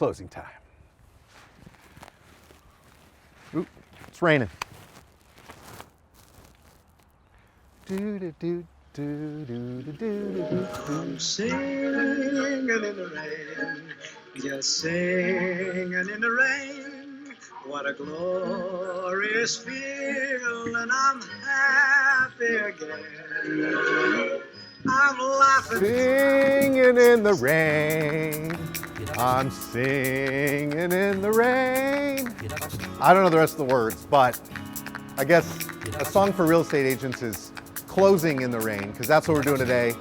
closing time. Ooh, it's raining. I'm singing in the rain, just singing in the rain. What a glorious feeling, I'm happy again. I'm laughing. Singing in the rain. I'm singing in the rain. I don't know the rest of the words, but I guess a song for real estate agents is closing in the rain, because that's what we're doing today.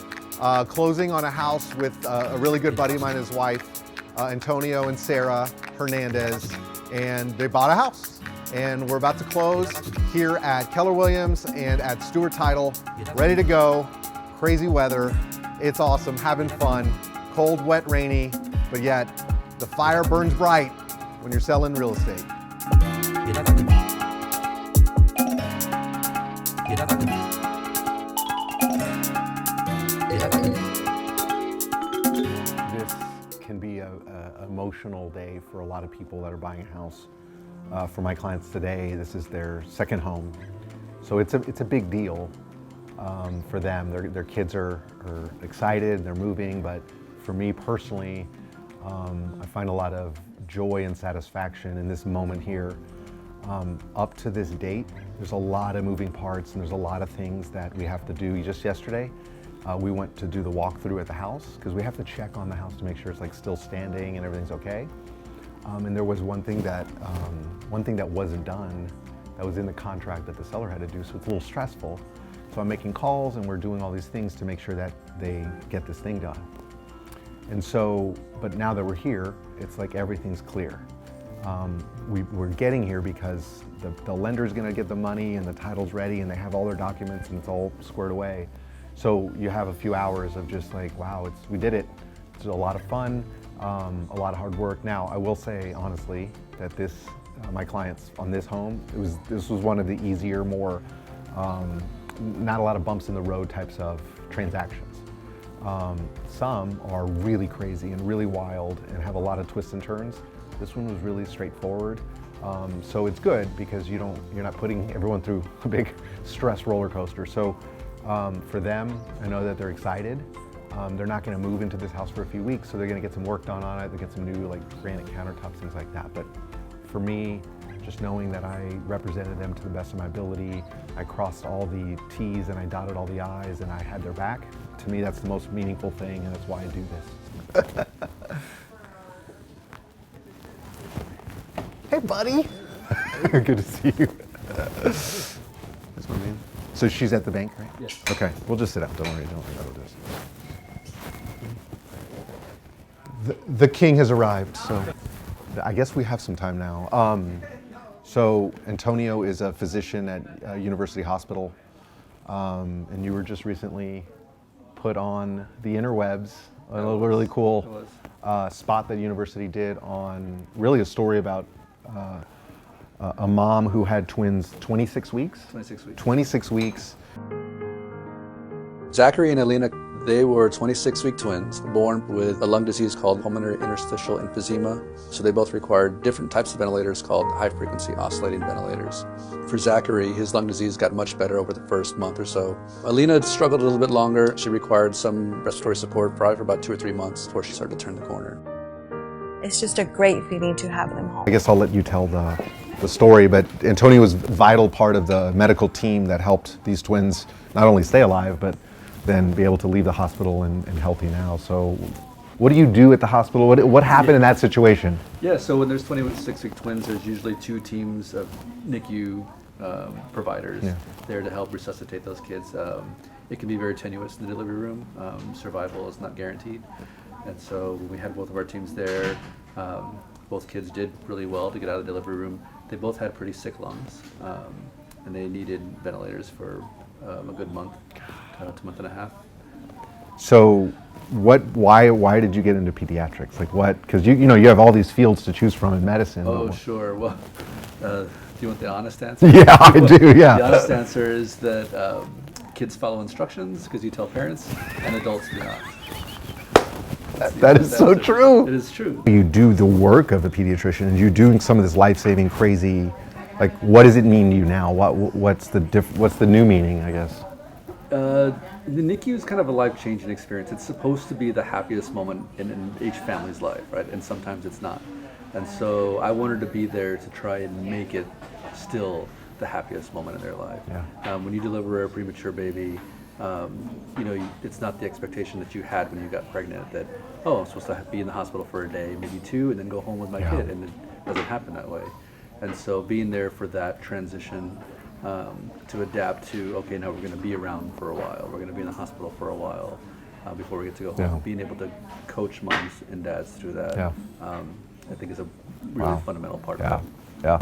Closing on a house with a really good buddy of mine and his wife, Antonio and Sarah Hernandez, and they bought a house. And we're about to close here at Keller Williams and at Stewart Title, ready to go. Crazy weather, it's awesome, having fun, cold, wet, rainy, but yet the fire burns bright when you're selling real estate. This can be an emotional day for a lot of people that are buying a house. For my clients today, this is their second home, so it's a big deal. For them, their kids are excited, they're moving, but for me personally, I find a lot of joy and satisfaction in this moment here. Up to this date, there's a lot of moving parts and there's a lot of things that we have to do. Just yesterday, we went to do the walkthrough at the house because we have to check on the house to make sure it's like still standing and everything's okay. And there was one thing that wasn't done that was in the contract that the seller had to do, so it's a little stressful. So I'm making calls and we're doing all these things to make sure that they get this thing done. And so, but now that we're here, it's like everything's clear. We're getting here because the lender's gonna get the money and the title's ready and they have all their documents and it's all squared away. So you have a few hours of just like, wow, we did it. It's a lot of fun, a lot of hard work. Now, I will say honestly that my clients on this home, this was one of the easier, more, not a lot of bumps in the road types of transactions. Some are really crazy and really wild and have a lot of twists and turns. This one was really straightforward. So it's good because you're not putting everyone through a big stress roller coaster. So for them, I know that they're excited. They're not gonna move into this house for a few weeks, so they're gonna get some work done on it. They get some new like granite countertops, things like that. But for me, just knowing that I represented them to the best of my ability, I crossed all the T's and I dotted all the I's and I had their back. To me, that's the most meaningful thing, and that's why I do this. Hey, buddy. Good to see you. That's my name. So she's at the bank, right? Yes. Okay, we'll just sit down. Don't worry about this. The king has arrived, so I guess we have some time now. So Antonio is a physician at University Hospital, and you were just recently put on the interwebs, a really cool spot that university did on really a story about a mom who had twins 26 weeks? 26 weeks. 26 weeks. Zachary and Alina, they were 26-week twins born with a lung disease called pulmonary interstitial emphysema. So they both required different types of ventilators called high-frequency oscillating ventilators. For Zachary, his lung disease got much better over the first month or so. Alina struggled a little bit longer. She required some respiratory support probably for about 2 or 3 months before she started to turn the corner. It's just a great feeling to have them home. I guess I'll let you tell the story, but Antonio was a vital part of the medical team that helped these twins not only stay alive, but then be able to leave the hospital and healthy now. So what do you do at the hospital? What happened in that situation? Yeah, so when there's 26-week twins, there's usually 2 teams of NICU providers there to help resuscitate those kids. It can be very tenuous in the delivery room. Survival is not guaranteed. And so we had both of our teams there. Both kids did really well to get out of the delivery room. They both had pretty sick lungs, and they needed ventilators for a good month to month and a half. So why did you get into pediatrics? Like what, because you have all these fields to choose from in medicine. Oh, sure. Well, do you want the honest answer? Yeah, I do, yeah. The honest answer is that kids follow instructions because you tell parents, and adults do not. That is so true. It is true. You do the work of a pediatrician, and you're doing some of this life-saving, crazy. Like, what does it mean to you now? What's the new meaning, I guess? The NICU is kind of a life-changing experience. It's supposed to be the happiest moment in each family's life, right? And sometimes it's not. And so I wanted to be there to try and make it still the happiest moment in their life. Yeah. When you deliver a premature baby, it's not the expectation that you had when you got pregnant that, oh, I'm supposed to be in the hospital for a day, maybe two, and then go home with my kid. And it doesn't happen that way. And so being there for that transition, to adapt to, okay, now we're going to be around for a while. We're going to be in the hospital for a while before we get to go home. Yeah. Being able to coach moms and dads through that, I think is a really fundamental part of it. Yeah.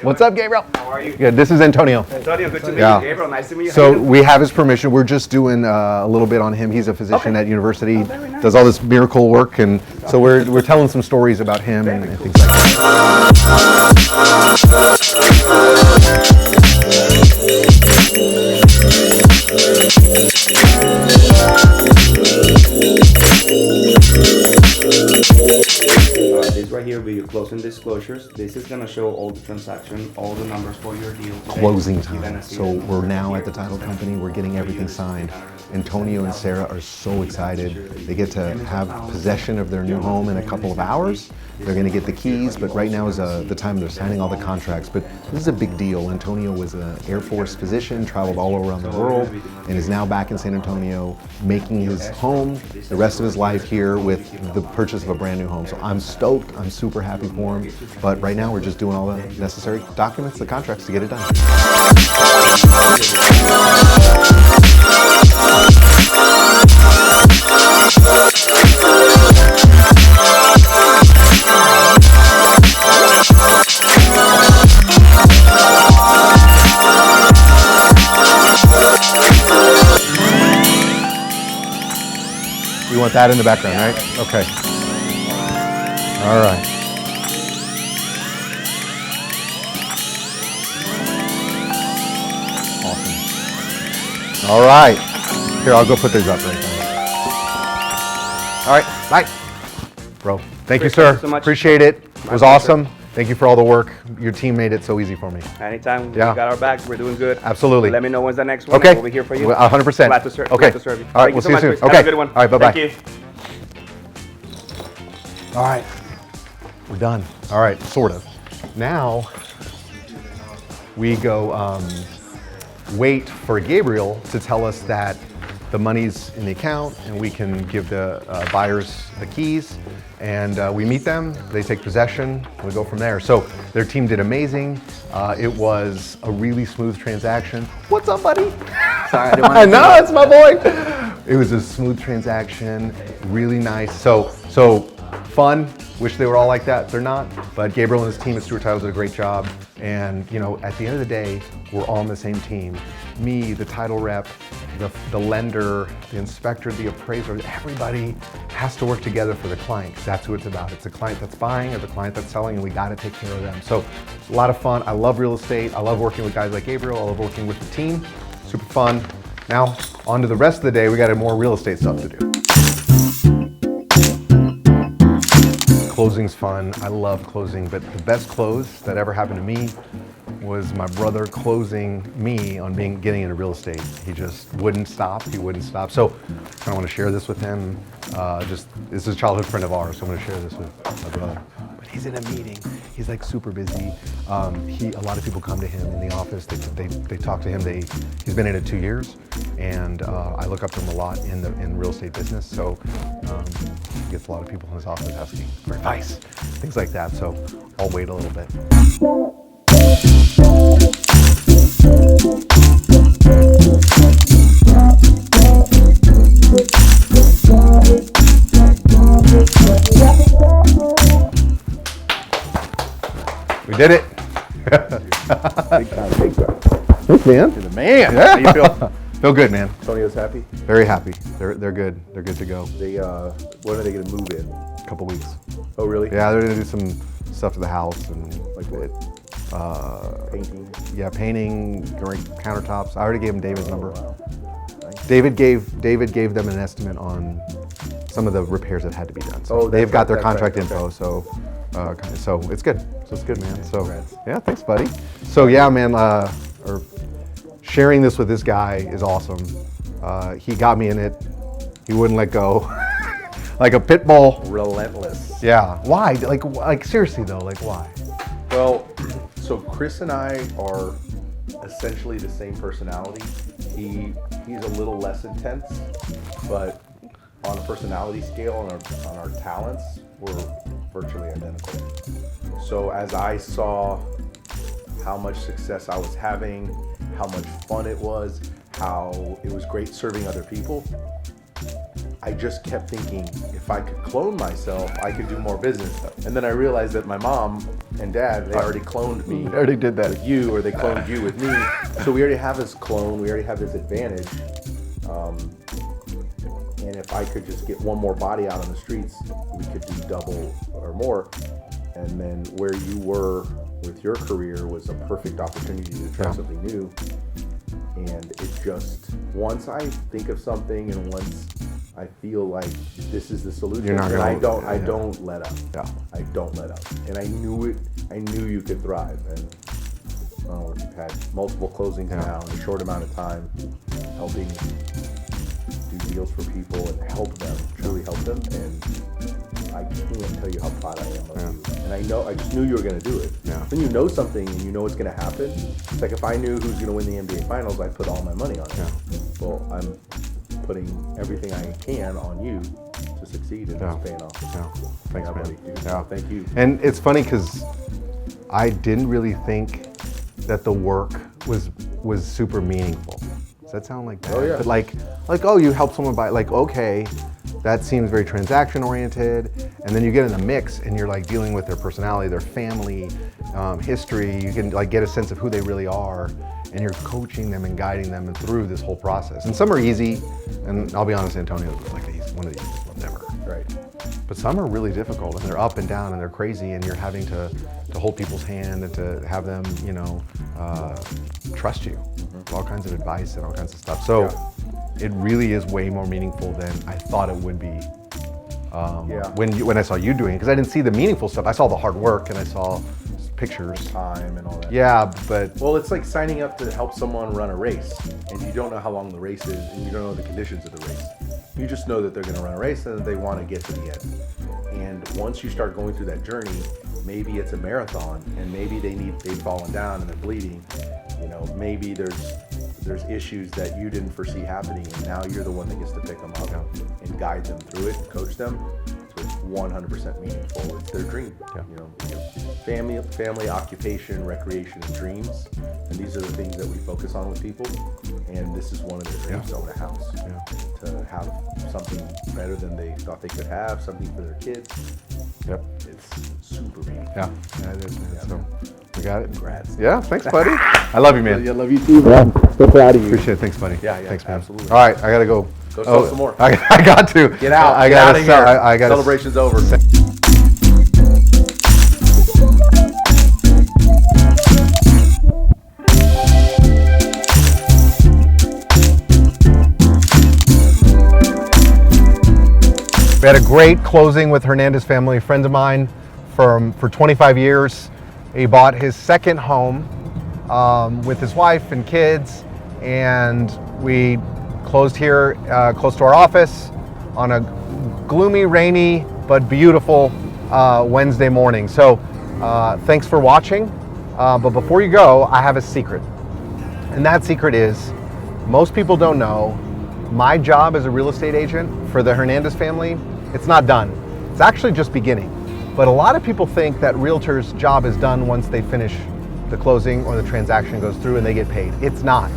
What's up, Gabriel? How are you? Good. This is Antonio. Antonio, good to meet Yeah. you. Gabriel, nice to meet you. So we have his permission. We're just doing a little bit on him. He's a physician at university, very nice. does all this miracle work, and so we're telling some stories about him and things like that. This right here will be your closing disclosures. This is gonna show all the transaction, all the numbers for your deal. Closing You're time. gonna see So the we're numbers now here. at the title company. We're getting everything signed. Antonio and Sarah are so excited. They get to have possession of their new home in a couple of hours. They're going to get the keys, but right now is the time they're signing all the contracts. But this is a big deal. Antonio was an Air Force physician, traveled all around the world, and is now back in San Antonio, making his home, the rest of his life here with the purchase of a brand new home. So I'm stoked. I'm super happy for him. But right now we're just doing all the necessary documents, the contracts to get it done. You want that in the background, right? Okay. All right. Awesome. All right. Here, I'll go put these up right now. All right. Bye. Bro, thank you, sir. so much. Appreciate it. It was pleasure. awesome. Thank you for all the work. Your team made it so easy for me. Anytime, Yeah. we got our backs. We're doing good. Absolutely. Let me know when's the next one. Okay. We'll be here for you. 100%. Glad to serve. Okay. Glad to serve you. All right. Thank We'll so see you much, soon. Chris. Okay. Have a good one. All right. Bye-bye. Thank you. All right, we're done. All right, sort of. Now we go wait for Gabriel to tell us that the money's in the account and we can give the buyers the keys, and we meet them, they take possession, we go from there. So their team did amazing. It was a really smooth transaction. What's up, buddy? Sorry, I didn't want to. No, it's my boy. It was a smooth transaction, really nice. So fun. Wish they were all like that. They're not. But Gabriel and his team at Stewart Title did a great job. And at the end of the day, we're all on the same team. Me, the title rep, the lender, the inspector, the appraiser, everybody has to work together for the client. 'Cause that's who it's about. It's the client that's buying or the client that's selling, and we got to take care of them. So it's a lot of fun. I love real estate. I love working with guys like Gabriel. I love working with the team. Super fun. Now, on to the rest of the day. We got more real estate stuff to do. Closing's fun. I love closing, but the best close that ever happened to me was my brother closing me on getting into real estate. He just wouldn't stop. He wouldn't stop. So I kind of want to share this with him. This is a childhood friend of ours, so I'm going to share this with my brother. But he's in a meeting. He's like super busy. A lot of people come to him in the office. They talk to him. He's been in it 2 years, and I look up to him a lot in real estate business. So he gets a lot of people in his office asking for advice, things like that. So I'll wait a little bit. We did it. Big time. Thanks, man. You're the man. Yeah. How you feel? Feel good, man. Antonio's happy. Very happy. They're good. They're good to go. When are they gonna move in? A couple weeks. Oh, really? Yeah, they're gonna do some stuff to the house and Like what? Painting. Yeah, painting, countertops. I already gave him David's number. Wow. Nice. David gave them an estimate on some of the repairs that had to be done. So Oh, they've that's got their right, contract that's right, info. So it's good. So it's good, man. So Congrats. yeah, thanks, buddy. So yeah, man. Or sharing this with this guy is awesome. He got me in it. He wouldn't let go. Like a pit bull. Relentless. Yeah. Why? Like seriously though. Like why? Well, so Chris and I are essentially the same personality. He's a little less intense, but on a personality scale, on our talents, we're virtually identical. So as I saw how much success I was having, how much fun it was, how it was great serving other people, I just kept thinking, if I could clone myself, I could do more business. And then I realized that my mom and dad, they already cloned me. They already did that. With you, or they cloned you with me. So we already have this clone, we already have this advantage. And if I could just get one more body out on the streets, we could do double or more. And then where you were with your career was a perfect opportunity to try something new. And it just, once I think of something and once I feel like this is the solution, You're not and gonna, I don't let up. Yeah. I don't let up. And I knew you could thrive. And we've had multiple closings now in a short amount of time, helping do deals for people and help them, truly help them. And I can't tell you how proud I am of you. And I just knew you were going to do it. Yeah. Then you know something and you know it's going to happen. It's like if I knew who's going to win the NBA Finals, I'd put all my money on it. Yeah. Well, I'm putting everything I can on you to succeed, and it's paying off. Yeah. Thanks, Yeah, man. buddy, dude. Yeah. Thank you. And it's funny because I didn't really think that the work was super meaningful. Does that sound like that? Oh, yeah. But like, oh, you help someone buy, like, okay, that seems very transaction oriented. And then you get in the mix and you're like dealing with their personality, their family, history. You can like get a sense of who they really are, and you're coaching them and guiding them through this whole process. And some are easy, and I'll be honest, Antonio was like one of the easiest ones ever. Right. But some are really difficult, and they're up and down, and they're crazy, and you're having to hold people's hand and to have them, trust you. All kinds of advice and all kinds of stuff. So it really is way more meaningful than I thought it would be. When I saw you doing it, because I didn't see the meaningful stuff. I saw the hard work and I saw pictures. Time and all that. Yeah, but Well, it's like signing up to help someone run a race, and you don't know how long the race is, and you don't know the conditions of the race. You just know that they're going to run a race and that they want to get to the end. And once you start going through that journey, maybe it's a marathon, and maybe they've fallen down and they're bleeding. Maybe there's issues that you didn't foresee happening, and now you're the one that gets to pick them up and guide them through it and coach them. So it's 100% meaningful. It's their dream. Family, occupation, recreation, and dreams. And these are the things that we focus on with people. And this is one of their dreams, to own a house. To have something better than they thought they could have, something for their kids. Yep. It's super meaningful. Yeah, it is, man. So we got it. Congrats. Yeah, thanks, buddy. I love you, man. I love you too, man. So proud of you. Appreciate it. Thanks, buddy. Yeah, Thanks, man. absolutely. All right, I gotta go. Go sell some more. I got to. Get out. I Get gotta out of sell. here. I gotta. Celebration's over. We had a great closing with Hernandez family, a friend of mine for 25 years. He bought his second home with his wife and kids, and we closed here close to our office on a gloomy, rainy, but beautiful Wednesday morning. So thanks for watching. But before you go, I have a secret. And that secret is, most people don't know, my job as a real estate agent for the Hernandez family, it's not done. It's actually just beginning. But a lot of people think that realtor's job is done once they finish the closing or the transaction goes through and they get paid. It's not.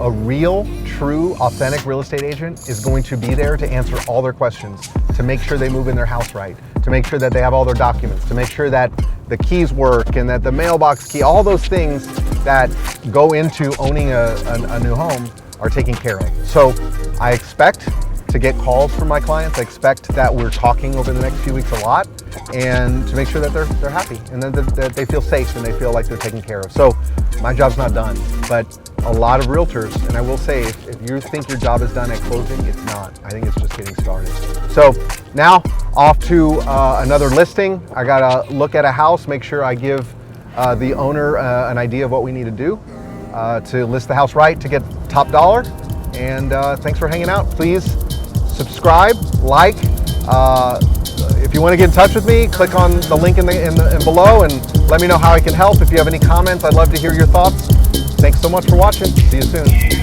A real, true, authentic real estate agent is going to be there to answer all their questions, to make sure they move in their house right, to make sure that they have all their documents, to make sure that the keys work and that the mailbox key, all those things that go into owning a new home are taken care of. So I expect to get calls from my clients. I expect that we're talking over the next few weeks a lot, and to make sure that they're happy and that they feel safe and they feel like they're taken care of. So my job's not done, but a lot of realtors, and I will say, if you think your job is done at closing, it's not. I think it's just getting started. So now off to another listing. I gotta look at a house, make sure I give the owner an idea of what we need to do to list the house right, to get top dollar. And thanks for hanging out. Please subscribe, like. If you want to get in touch with me, click on the link in below and let me know how I can help. If you have any comments, I'd love to hear your thoughts. Thanks so much for watching. See you soon.